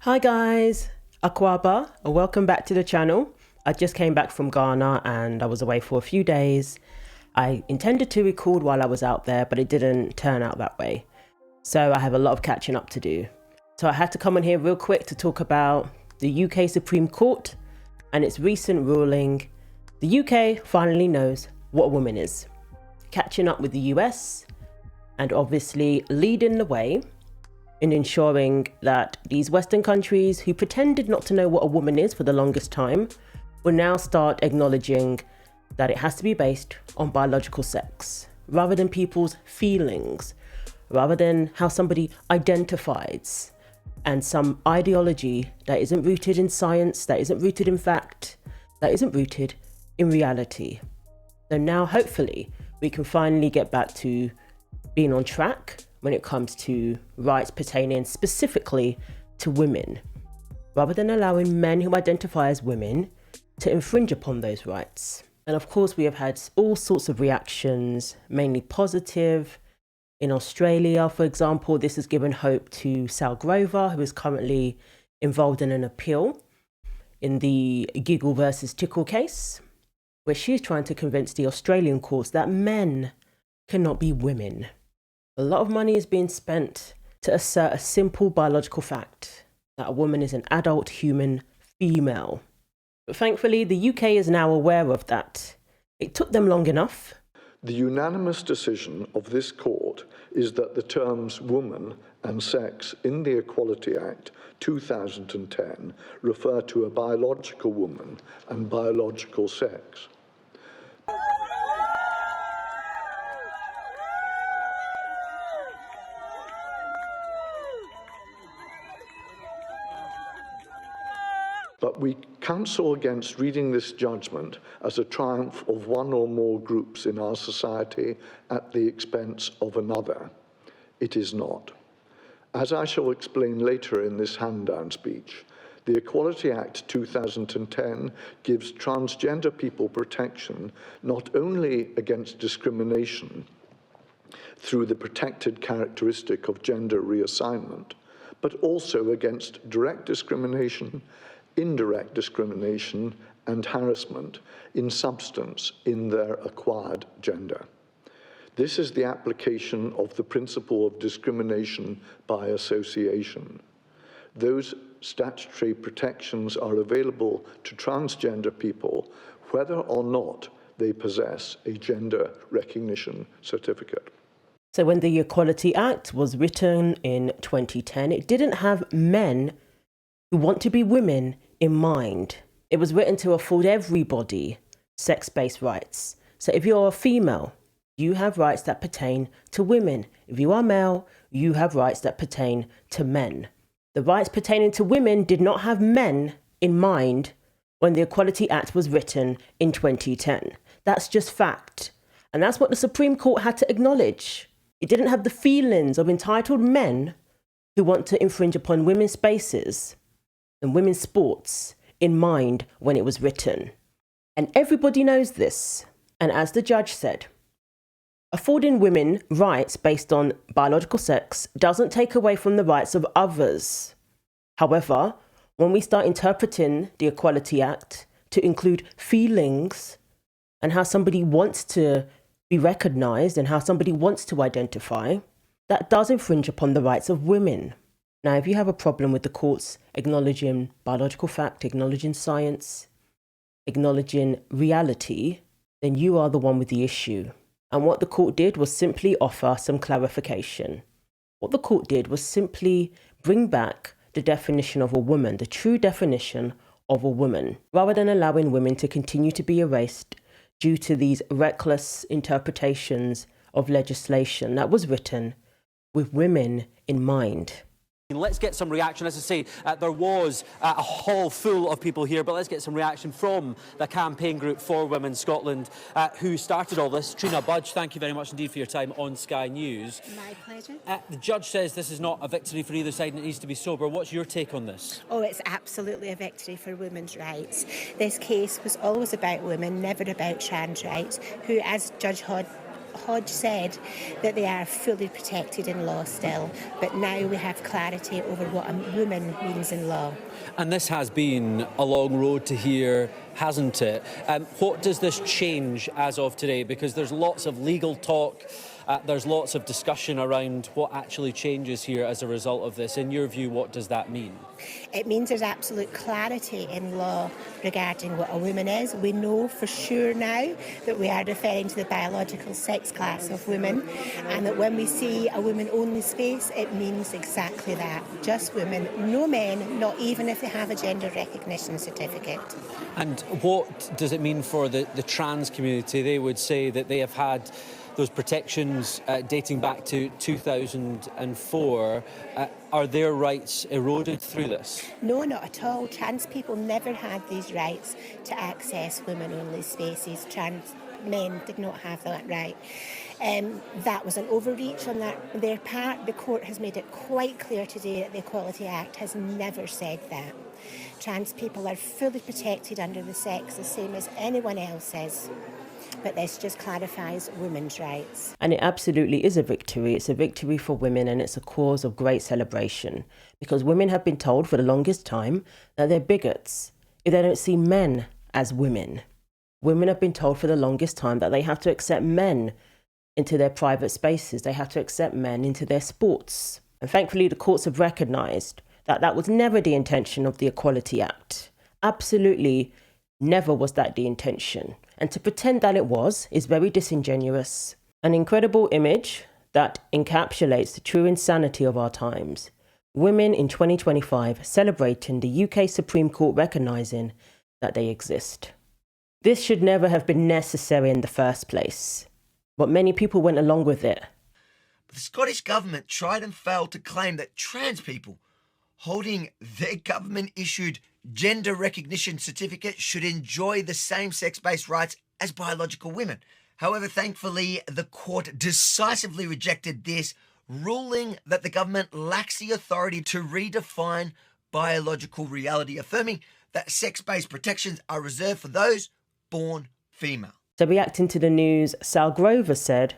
Hi guys, Akwaba, and welcome back to the channel. I just came back from Ghana and I was away for a few days. I intended to record while I was out there, but it didn't turn out that way. So I have a lot of catching up to do. So I had to come on here real quick to talk about the UK Supreme Court and its recent ruling. The UK finally knows what a woman is. Catching up with the US and obviously leading the way in ensuring that these Western countries who pretended not to know what a woman is for the longest time will now start acknowledging that it has to be based on biological sex rather than people's feelings, rather than how somebody identifies and some ideology that isn't rooted in science, that isn't rooted in fact, that isn't rooted in reality. So now hopefully we can finally get back to being on track when it comes to rights pertaining specifically to women, rather than allowing men who identify as women to infringe upon those rights. And of course, we have had all sorts of reactions, mainly positive. In Australia, for example, this has given hope to Sal Grover, who is currently involved in an appeal in the Giggle versus Tickle case, where she's trying to convince the Australian courts that men cannot be women. A lot of money is being spent to assert a simple biological fact that a woman is an adult human female. But thankfully, the UK is now aware of that. It took them long enough. The unanimous decision of this court is that the terms woman and sex in the Equality Act 2010 refer to a biological woman and biological sex. But we counsel against reading this judgment as a triumph of one or more groups in our society at the expense of another. It is not. As I shall explain later in this hand-down speech, the Equality Act 2010 gives transgender people protection not only against discrimination through the protected characteristic of gender reassignment, but also against direct discrimination, indirect discrimination, and harassment in substance in their acquired gender. This is the application of the principle of discrimination by association. Those statutory protections are available to transgender people whether or not they possess a gender recognition certificate. So when the Equality Act was written in 2010, it didn't have men who want to be women in mind. It was written to afford everybody sex-based rights. So if you're a female, you have rights that pertain to women. If you are male, you have rights that pertain to men. The rights pertaining to women did not have men in mind when the Equality Act was written in 2010. That's just fact. And that's what the Supreme Court had to acknowledge. It didn't have the feelings of entitled men who want to infringe upon women's spaces and women's sports in mind when it was written. And everybody knows this. And as the judge said, affording women rights based on biological sex doesn't take away from the rights of others. However, when we start interpreting the Equality Act to include feelings and how somebody wants to be recognized and how somebody wants to identify, that does infringe upon the rights of women. Now, if you have a problem with the courts acknowledging biological fact, acknowledging science, acknowledging reality, then you are the one with the issue. And what the court did was simply offer some clarification. What the court did was simply bring back the definition of a woman, the true definition of a woman, rather than allowing women to continue to be erased due to these reckless interpretations of legislation that was written with women in mind. Let's get some reaction. As I say, there was a hall full of people here, but let's get some reaction from the campaign group for Women Scotland, who started all this. Trina Budge, thank you very much indeed for your time on Sky News. My pleasure. The judge says this is not a victory for either side and it needs to be sober. What's your take on this? Oh, it's absolutely a victory for women's rights. This case was always about women, never about trans rights, who, as Judge Hod Hodge said that they are fully protected in law still, but now we have clarity over what a woman means in law. And this has been a long road to here, hasn't it? What does this change as of today? Because there's lots of legal talk, there's lots of discussion around what actually changes here as a result of this. In your view, what does that mean? It means there's absolute clarity in law regarding what a woman is. We know for sure now that we are referring to the biological sex class of women, and that when we see a women-only space, it means exactly that. Just women, no men, not even if they have a gender recognition certificate. And what does it mean for the trans community? They would say that they have had those protections dating back to 2004. Are their rights eroded through this? No, not at all. Trans people never had these rights to access women-only spaces. Trans men did not have that right. That was an overreach on their part. The court has made it quite clear today that the Equality Act has never said that. Trans people are fully protected under the sex, the same as anyone else is. But this just clarifies women's rights. And it absolutely is a victory. It's a victory for women, and it's a cause of great celebration, because women have been told for the longest time that they're bigots if they don't see men as women. Women have been told for the longest time that they have to accept men into their private spaces. They have to accept men into their sports. And thankfully, the courts have recognised that that was never the intention of the Equality Act. Absolutely never was that the intention. And to pretend that it was is very disingenuous. An incredible image that encapsulates the true insanity of our times. Women in 2025 celebrating the UK Supreme Court recognising that they exist. This should never have been necessary in the first place, but many people went along with it. The Scottish Government tried and failed to claim that trans people holding their government-issued gender recognition certificate should enjoy the same sex-based rights as biological women. However, thankfully, the court decisively rejected this, ruling that the government lacks the authority to redefine biological reality, affirming that sex-based protections are reserved for those born female. So reacting to the news, Sal Grover said,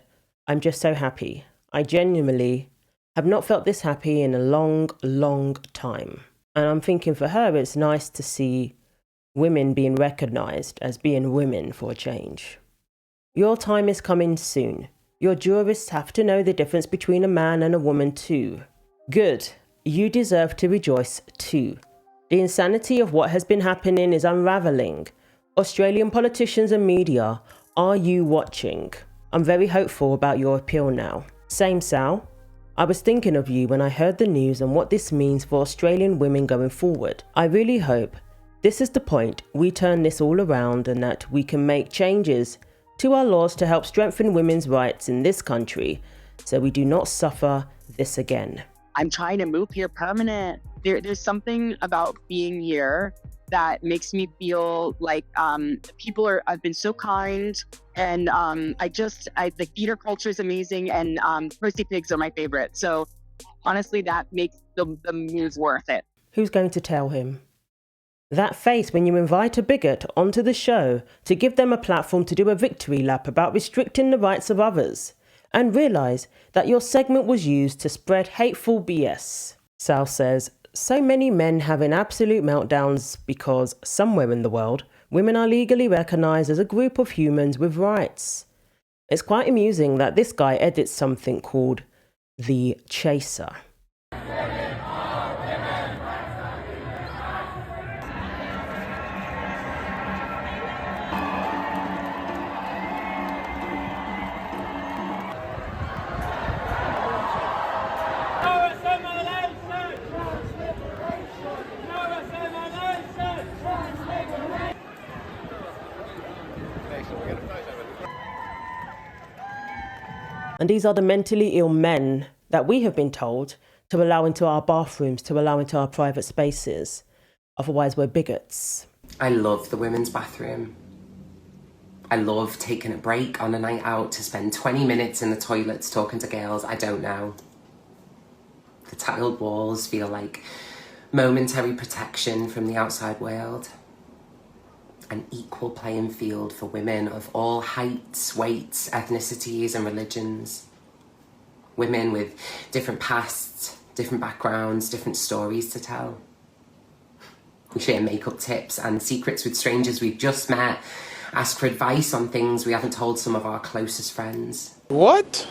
"I'm just so happy. I genuinely have not felt this happy in a long, long time." And I'm thinking for her, it's nice to see women being recognised as being women for a change. Your time is coming soon. Your jurists have to know the difference between a man and a woman too. Good. You deserve to rejoice too. The insanity of what has been happening is unravelling. Australian politicians and media, are you watching? I'm very hopeful about your appeal now. Same, Sal. I was thinking of you when I heard the news and what this means for Australian women going forward. I really hope this is the point we turn this all around and that we can make changes to our laws to help strengthen women's rights in this country so we do not suffer this again. I'm trying to move here permanent. There's something about being here that makes me feel like people have been so kind, and the theater culture is amazing, and Percy Pigs are my favorite. So honestly, that makes the move worth it. Who's going to tell him? That face when you invite a bigot onto the show to give them a platform to do a victory lap about restricting the rights of others, and realise that your segment was used to spread hateful BS. Sal says, so many men having absolute meltdowns because somewhere in the world, women are legally recognised as a group of humans with rights. It's quite amusing that this guy edits something called The Chaser. And these are the mentally ill men that we have been told to allow into our bathrooms, to allow into our private spaces. Otherwise, we're bigots. I love the women's bathroom. I love taking a break on a night out to spend 20 minutes in the toilets talking to girls I don't know. The tiled walls feel like momentary protection from the outside world. an equal playing field for women of all heights, weights, ethnicities, and religions. Women with different pasts, different backgrounds, different stories to tell. We share makeup tips and secrets with strangers we've just met, ask for advice on things we haven't told some of our closest friends. What?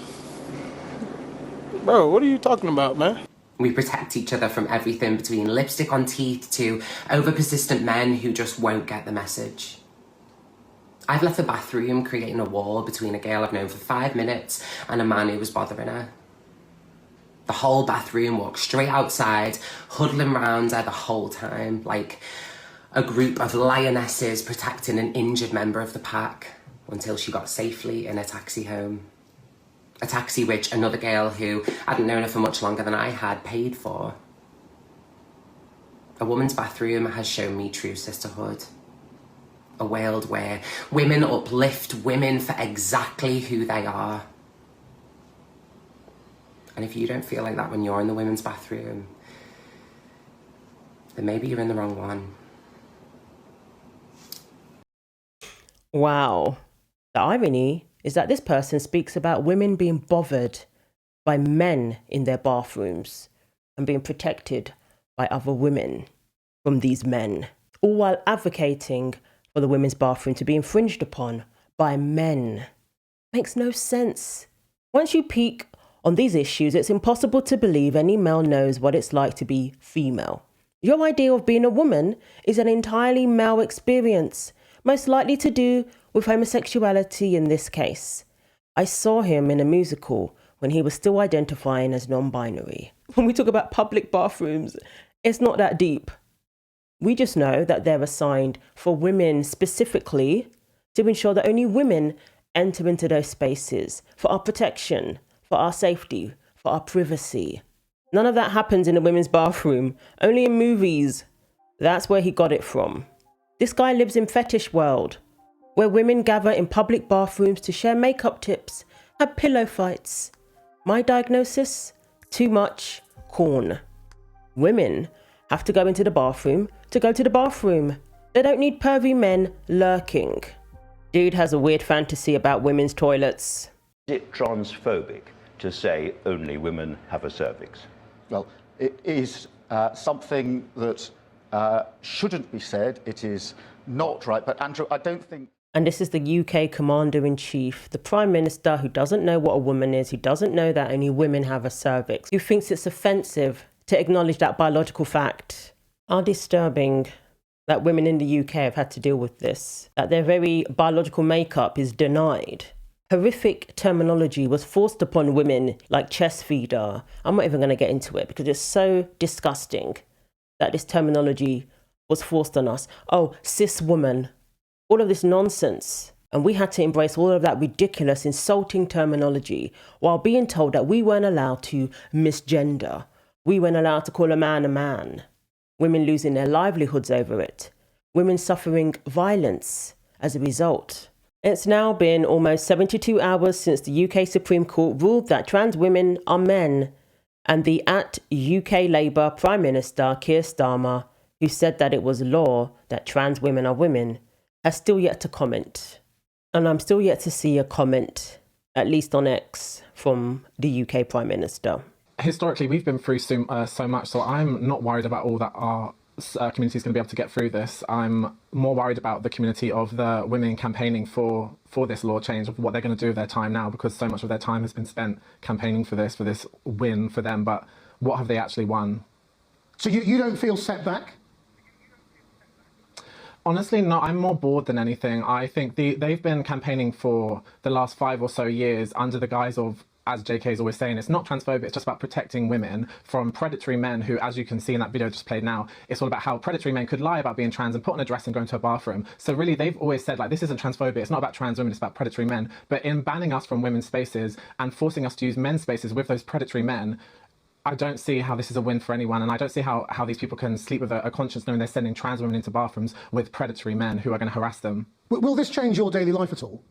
Bro, what are you talking about, man? We protect each other from everything between lipstick on teeth to over-persistent men who just won't get the message. I've left the bathroom creating a wall between a girl I've known for 5 minutes and a man who was bothering her. The whole bathroom walked straight outside, huddling round her the whole time, like a group of lionesses protecting an injured member of the pack, until she got safely in a taxi home. A taxi which another girl who hadn't known her for much longer than I had paid for. A woman's bathroom has shown me true sisterhood. A world where women uplift women for exactly who they are. And if you don't feel like that when you're in the women's bathroom, then maybe you're in the wrong one. Wow. The irony is that this person speaks about women being bothered by men in their bathrooms and being protected by other women from these men, all while advocating for the women's bathroom to be infringed upon by men. Makes no sense. Once you peek on these issues, it's impossible to believe any male knows what it's like to be female. Your idea of being a woman is an entirely male experience, most likely to do with homosexuality in this case. I saw him in a musical when he was still identifying as non-binary. When we talk about public bathrooms, it's not that deep. We just know that they're assigned for women specifically to ensure that only women enter into those spaces for our protection, for our safety, for our privacy. None of that happens in a women's bathroom, only in movies. That's where he got it from. This guy lives in fetish world, where women gather in public bathrooms to share makeup tips, have pillow fights. My diagnosis? Too much corn. Women have to go into the bathroom to go to the bathroom. They don't need pervy men lurking. Dude has a weird fantasy about women's toilets. Is it transphobic to say only women have a cervix? Well, it is something that shouldn't be said. It is not right. But Andrew, I don't think... And this is the UK Commander-in-Chief, the Prime Minister who doesn't know what a woman is, who doesn't know that only women have a cervix, who thinks it's offensive to acknowledge that biological fact. How disturbing that women in the UK have had to deal with this, that their very biological makeup is denied. Horrific terminology was forced upon women like chest feeder. I'm not even going to get into it because it's so disgusting that this terminology was forced on us. Oh, cis woman. All of this nonsense. And we had to embrace all of that ridiculous, insulting terminology while being told that we weren't allowed to misgender. We weren't allowed to call a man a man. Women losing their livelihoods over it. Women suffering violence as a result. It's now been almost 72 hours since the UK Supreme Court ruled that trans women are men, and the UK Labour Prime Minister Keir Starmer, who said that it was law that trans women are women, has still yet to comment. And I'm still yet to see a comment, at least on X, from the UK Prime Minister. Historically, we've been through so much, so I'm not worried about all that our community is going to be able to get through this. I'm more worried about the community of the women campaigning for this law change, of what they're going to do with their time now, because so much of their time has been spent campaigning for this win for them. But what have they actually won? So you don't feel set back? Honestly, no, I'm more bored than anything. I think they've been campaigning for the last 5 or so years under the guise of, as JK is always saying, it's not transphobic, it's just about protecting women from predatory men who, as you can see in that video just played now, it's all about how predatory men could lie about being trans and put on a dress and go into a bathroom. So really, they've always said, like, this isn't transphobic, it's not about trans women, it's about predatory men. But in banning us from women's spaces and forcing us to use men's spaces with those predatory men, I don't see how this is a win for anyone, and I don't see how these people can sleep with a conscience knowing they're sending trans women into bathrooms with predatory men who are going to harass them. Will this change your daily life at all?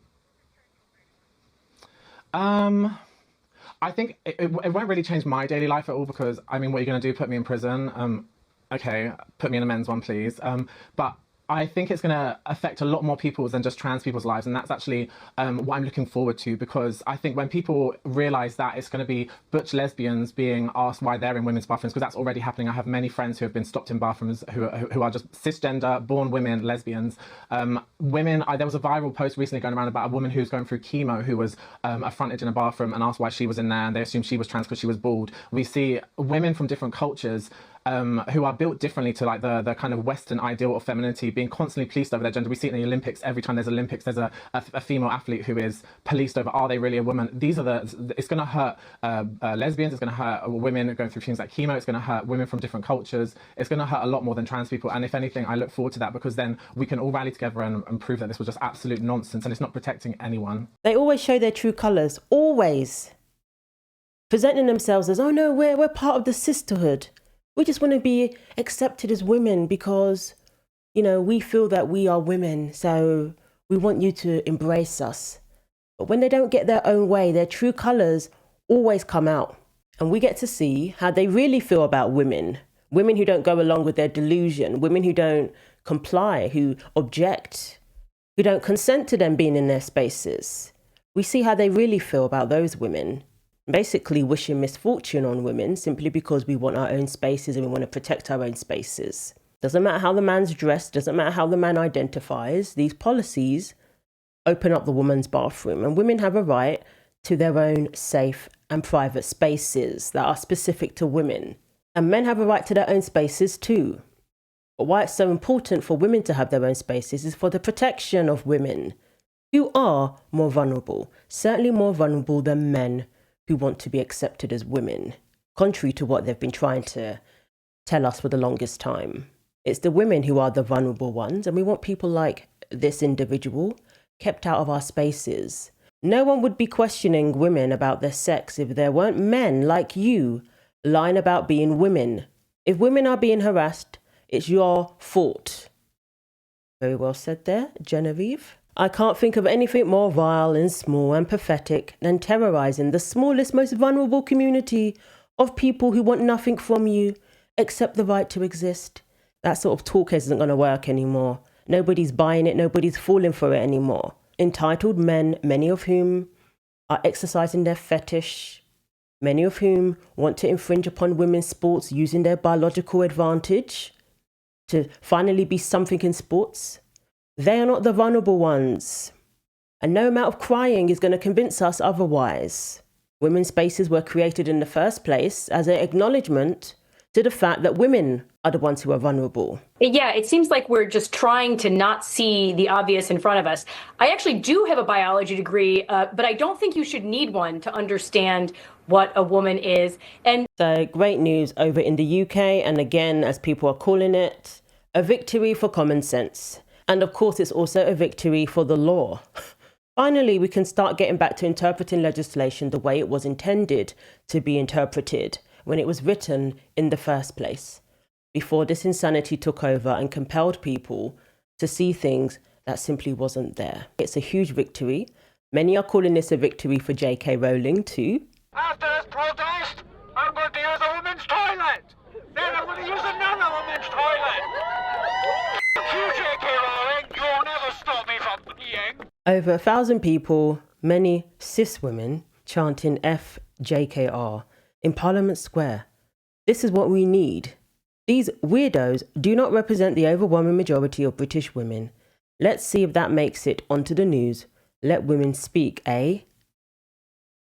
I think it won't really change my daily life at all, because, I mean, what are you going to do? Put me in prison? Okay, put me in a men's one, please. But I think it's going to affect a lot more people's than just trans people's lives. And that's actually what I'm looking forward to, because I think when people realise that it's going to be butch lesbians being asked why they're in women's bathrooms, because that's already happening. I have many friends who have been stopped in bathrooms who are just cisgender, born women, lesbians. Women, there was a viral post recently going around about a woman who's going through chemo who was affronted in a bathroom and asked why she was in there, and they assumed she was trans because she was bald. We see women from different cultures who are built differently to like the kind of Western ideal of femininity being constantly policed over their gender. We see it in the Olympics. Every time there's Olympics, there's a female athlete who is policed over, are they really a woman? These are it's going to hurt lesbians, it's going to hurt women going through things like chemo, it's going to hurt women from different cultures, it's going to hurt a lot more than trans people. And if anything, I look forward to that, because then we can all rally together and prove that this was just absolute nonsense and it's not protecting anyone. They always show their true colours, always. Presenting themselves as, oh no, we're part of the sisterhood. We just want to be accepted as women because, you know, we feel that we are women, so we want you to embrace us. But when they don't get their own way, their true colours always come out. And we get to see how they really feel about women. Women who don't go along with their delusion, women who don't comply, who object, who don't consent to them being in their spaces. We see how they really feel about those women. Basically wishing misfortune on women simply because we want our own spaces and we want to protect our own spaces. Doesn't matter how the man's dressed, doesn't matter how the man identifies, these policies open up the woman's bathroom, and women have a right to their own safe and private spaces that are specific to women. And men have a right to their own spaces too. But why it's so important for women to have their own spaces is for the protection of women who are more vulnerable, certainly more vulnerable than men who want to be accepted as women, contrary to what they've been trying to tell us for the longest time. It's the women who are the vulnerable ones, and we want people like this individual kept out of our spaces. No one would be questioning women about their sex if there weren't men like you lying about being women. If women are being harassed, it's your fault. Very well said there, Genevieve. I can't think of anything more vile and small and pathetic than terrorising the smallest, most vulnerable community of people who want nothing from you except the right to exist. That sort of talk isn't going to work anymore. Nobody's buying it, nobody's falling for it anymore. Entitled men, many of whom are exercising their fetish, many of whom want to infringe upon women's sports using their biological advantage to finally be something in sports. They are not the vulnerable ones. And no amount of crying is going to convince us otherwise. Women's spaces were created in the first place as an acknowledgement to the fact that women are the ones who are vulnerable. Yeah, it seems like we're just trying to not see the obvious in front of us. I actually do have a biology degree, but I don't think you should need one to understand what a woman is. And so great news over in the UK, and again, as people are calling it, a victory for common sense. And of course, it's also a victory for the law. Finally, we can start getting back to interpreting legislation the way it was intended to be interpreted when it was written in the first place, before this insanity took over and compelled people to see things that simply wasn't there. It's a huge victory. Many are calling this a victory for J.K. Rowling too. After this protest, I'm going to use a women's toilet. Then I'm going to use another women's toilet. You, J.K. Rowling, you'll never stop me from peeing. Over 1,000 people, many cis women, chanting FJKR in Parliament Square. This is what we need. These weirdos do not represent the overwhelming majority of British women. Let's see if that makes it onto the news. Let women speak, eh?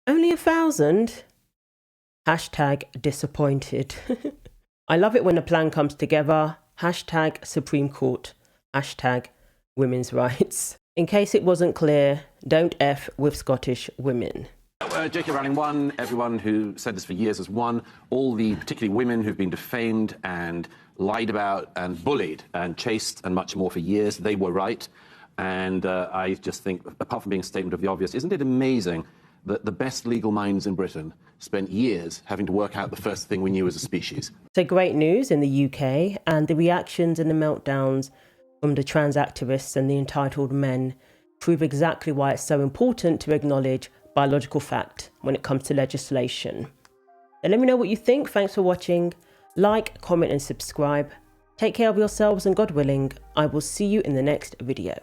Only 1,000? Hashtag disappointed. I love it when a plan comes together. Hashtag Supreme Court. Hashtag women's rights. In case it wasn't clear, don't F with Scottish women. J.K. Rowling won. Everyone who said this for years has won. All the particularly women who've been defamed and lied about and bullied and chased and much more for years, they were right. And I just think, apart from being a statement of the obvious, isn't it amazing that the best legal minds in Britain spent years having to work out the first thing we knew as a species? So great news in the UK, and the reactions and the meltdowns from the trans activists and the entitled men prove exactly why it's so important to acknowledge biological fact when it comes to legislation. And let me know what you think. Thanks for watching. Like, comment and subscribe. Take care of yourselves, and God willing, I will see you in the next video.